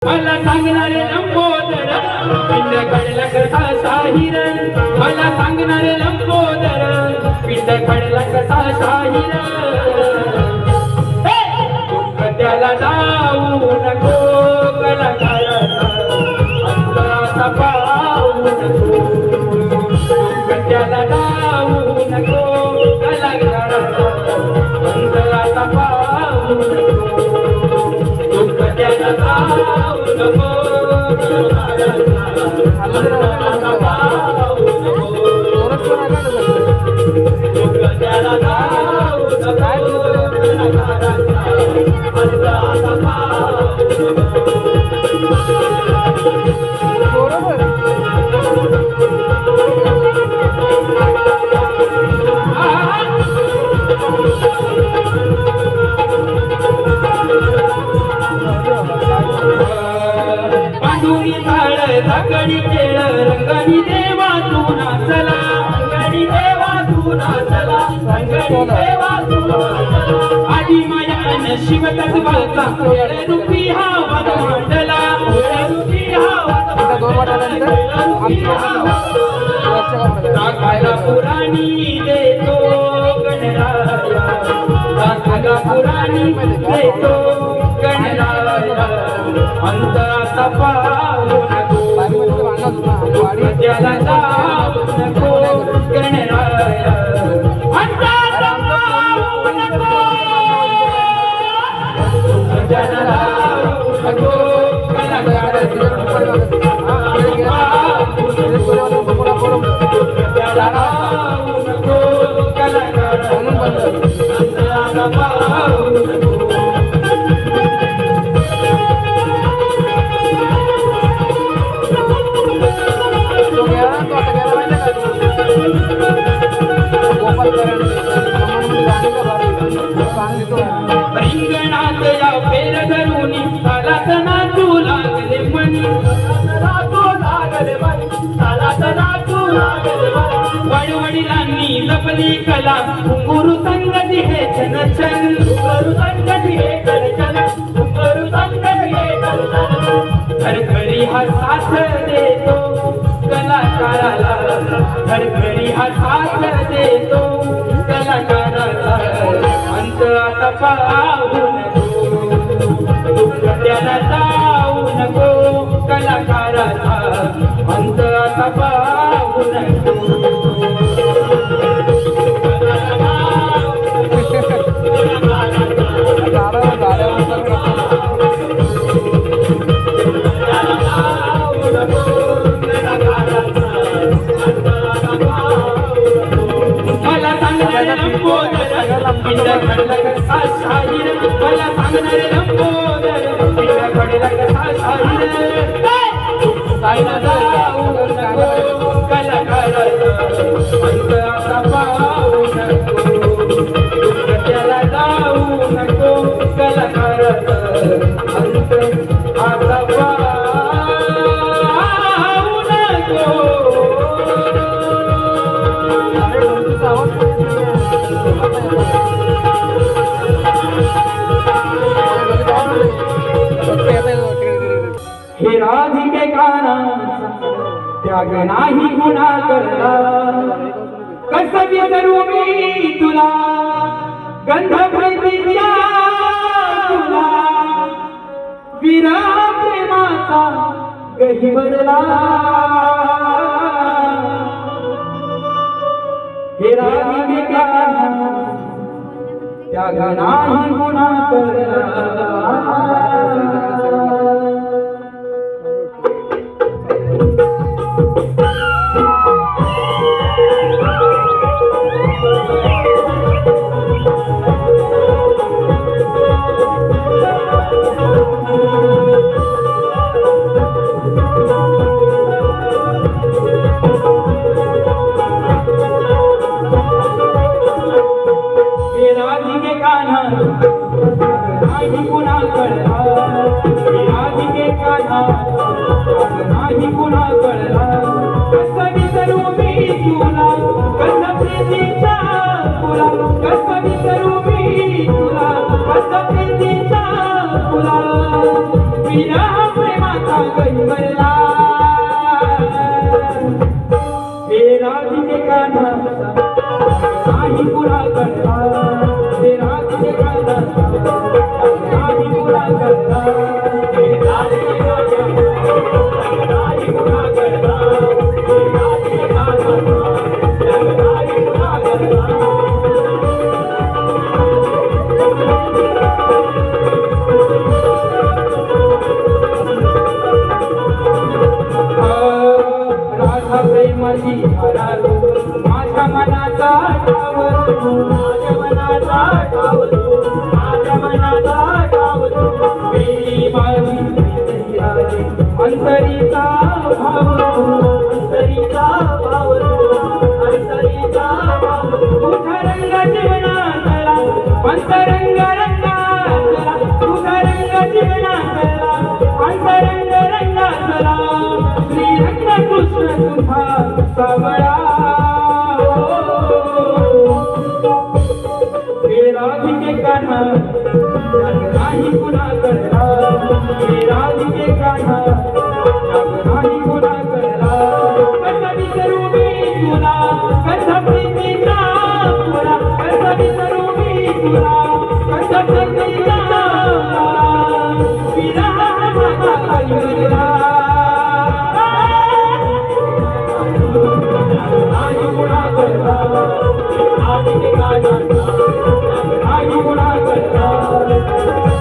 मला सांगणारे लंबोदर पिंड खडला कसा शाहीर मला सांगणारे लंबोदर पिंड खडला कसा शाहीर त्याला जाऊ नको कलाकाराचा अंतराचा पाहू नको त्याला जाऊ नको कलाकाराचा अंतराचा पाहू नको त्याला जाऊ नको अंतराचा पाहू नको त्याला जाऊ पांडुरी ताळ धाकडी केळ रंगानी देवा तू नाचला रंगानी देवा तू नाचला रंगानी देवा तू नाचला आधी मायान शिव तत्वाचा रूपी हा वाद मांडला रूपी हा राखायला पुराणी देतो गणराया राखायला पुराणी देतो गणराया अंतराचा पाहू नको त्याला जाऊ नको गणराया अंतराचा पाहू नको त्याला जाऊ नको कलाकाराचा त्याला जाऊ नको कलाकाराचा अंतराचा पाहू नको रिंगणात या फेर धरुनी तालात नाचू लागले मनी वडवडिलांनी जपली कला घुंगरू संगती हे छनछन घुंगरू संगती हे छनछन घुंगरू संगती हे छनछन घरघरी हा साथ देतो कलाकाराला घरघरी हा साथ देतो कलाकाराला अंत आता पाहू नको त्याला जाऊ नको कलाकाराचा अंत आता पाहू नको मला सांगणारे लंबोदर पिंड खडला कसा शाहीर मला सांगणारे लंबोदर पिंड खडला कसा शाहीर जायला जाऊ नको कलाकाराचा अंत आता पाहू नको त्याला जाऊ नको कलाकाराचा अंत आता पाहू नको हे राधिके काना त्याग नाही गुन्हा करला कस विसरू मी तुला गंध प्रेमीच्या तुला विरह प्रेमाचा गहिवरला हे राधिके काना त्याग नाही गुन्हा करला विरह प्रेम माझा गैबरला हे राधिके कान्हा नाही पुरा करता हे राधिके कान्हा नाही पुरा करता हे राधिके कान्हा नाही पुरा करता हे राधिके कान्हा नाही पुरा करता राधा प्रेमाची हरालो माझ्या मनाचा ठावतो माझ्या मनाचा ठावतो माझ्या मनाचा ठावतो बेली माझी अंतरीचा भावतो अंतरीचा भावतो अंतरीचा भावतो तुझा रंग जीवनातला अंतरंग रंगातला तुझा रंग जीवनातला अंतरंग रंगातला श्रीरंग कृष्ण तुझा सावळा हे राधिके कान्हा नाही पुन्हा करता हे राधिके कान्हा नाही पुन्हा करता कसा विसरू मी तुला कसा प्रीतीचा तुला कसा विसरू मी तुला कसा प्रीतीचा विरह माझा गैबरला नाही पुन्हा करता राधिके कान्हा नाही पुन्हा करता